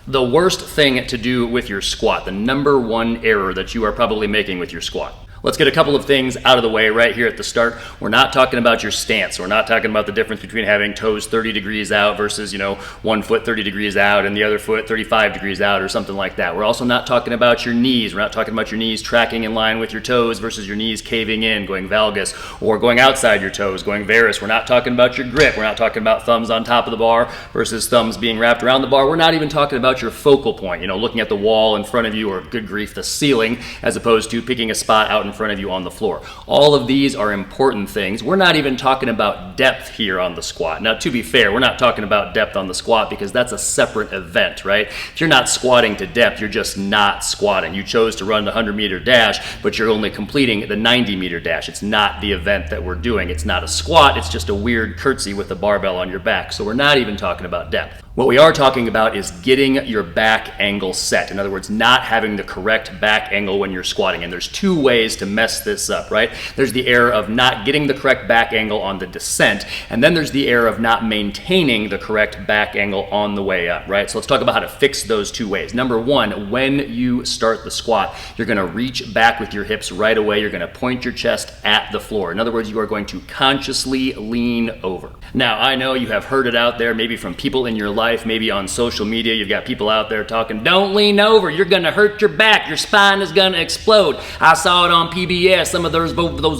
The worst thing to do with your squat, the number one error that you are probably making with your squat. Let's get a couple of things out of the way right here at the start. We're not talking about your stance. We're not talking about the difference between having toes 30 degrees out versus, one foot 30 degrees out and the other foot 35 degrees out or something like that. We're also not talking about your knees. We're not talking about your knees tracking in line with your toes versus your knees caving in, going valgus, or going outside your toes, going varus. We're not talking about your grip. We're not talking about thumbs on top of the bar versus thumbs being wrapped around the bar. We're not even talking about your focal point, looking at the wall in front of you, or good grief, the ceiling, as opposed to picking a spot out in front of you on the floor. All of these are important things. We're not even talking about depth here on the squat. Now, to be fair, we're not talking about depth on the squat because that's a separate event, right? If you're not squatting to depth, you're just not squatting. You chose to run the 100-meter dash, but you're only completing the 90-meter dash. It's not the event that we're doing. It's not a squat. It's just a weird curtsy with a barbell on your back. So we're not even talking about depth. What we are talking about is getting your back angle set. In other words, not having the correct back angle when you're squatting. And there's two ways to mess this up, right? There's the error of not getting the correct back angle on the descent, and then there's the error of not maintaining the correct back angle on the way up, right? So let's talk about how to fix those two ways. Number one, when you start the squat, you're gonna reach back with your hips right away. You're gonna point your chest at the floor. In other words, you are going to consciously lean over. Now, I know you have heard it out there, maybe from people in your life, maybe on social media, you've got people out there talking, don't lean over, you're gonna hurt your back, your spine is gonna explode. I saw it on PBS, some of those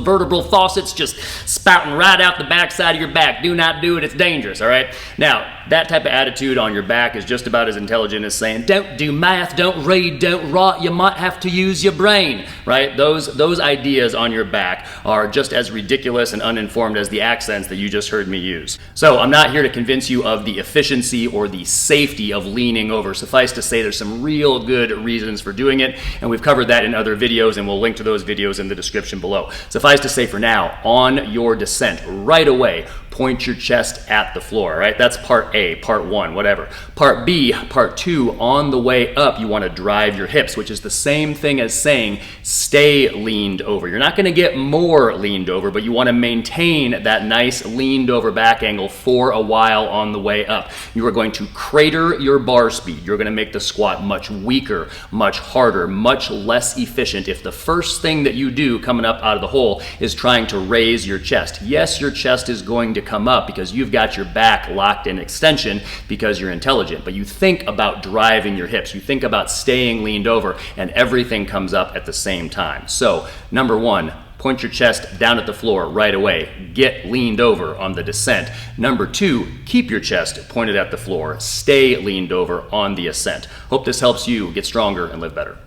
vertebral faucets just spouting right out the backside of your back. Do not do it, it's dangerous, all right? Now, that type of attitude on your back is just about as intelligent as saying, don't do math, don't read, don't write, you might have to use your brain, right? Those ideas on your back are just as ridiculous and uninformed as the accents that you just heard me use. So I'm not here to convince you of the efficiency or the safety of leaning over. Suffice to say, there's some real good reasons for doing it, and we've covered that in other videos, and we'll link to those videos in the description below. Suffice to say, for now, on your descent, right away, point your chest at the floor, right? That's part A, part one, whatever. Part B, part two, on the way up, you want to drive your hips, which is the same thing as saying stay leaned over. You're not going to get more leaned over, but you want to maintain that nice leaned over back angle for a while on the way up. You are going to crater your bar speed. You're going to make the squat much weaker, much harder, much less efficient if the first thing that you do coming up out of the hole is trying to raise your chest. Yes, your chest is going to come up because you've got your back locked in extension because you're intelligent, but you think about driving your hips, you think about staying leaned over, and everything comes up at the same time. So, number one, point your chest down at the floor right away. Get leaned over on the descent. Number two, keep your chest pointed at the floor. Stay leaned over on the ascent. Hope this helps you get stronger and live better.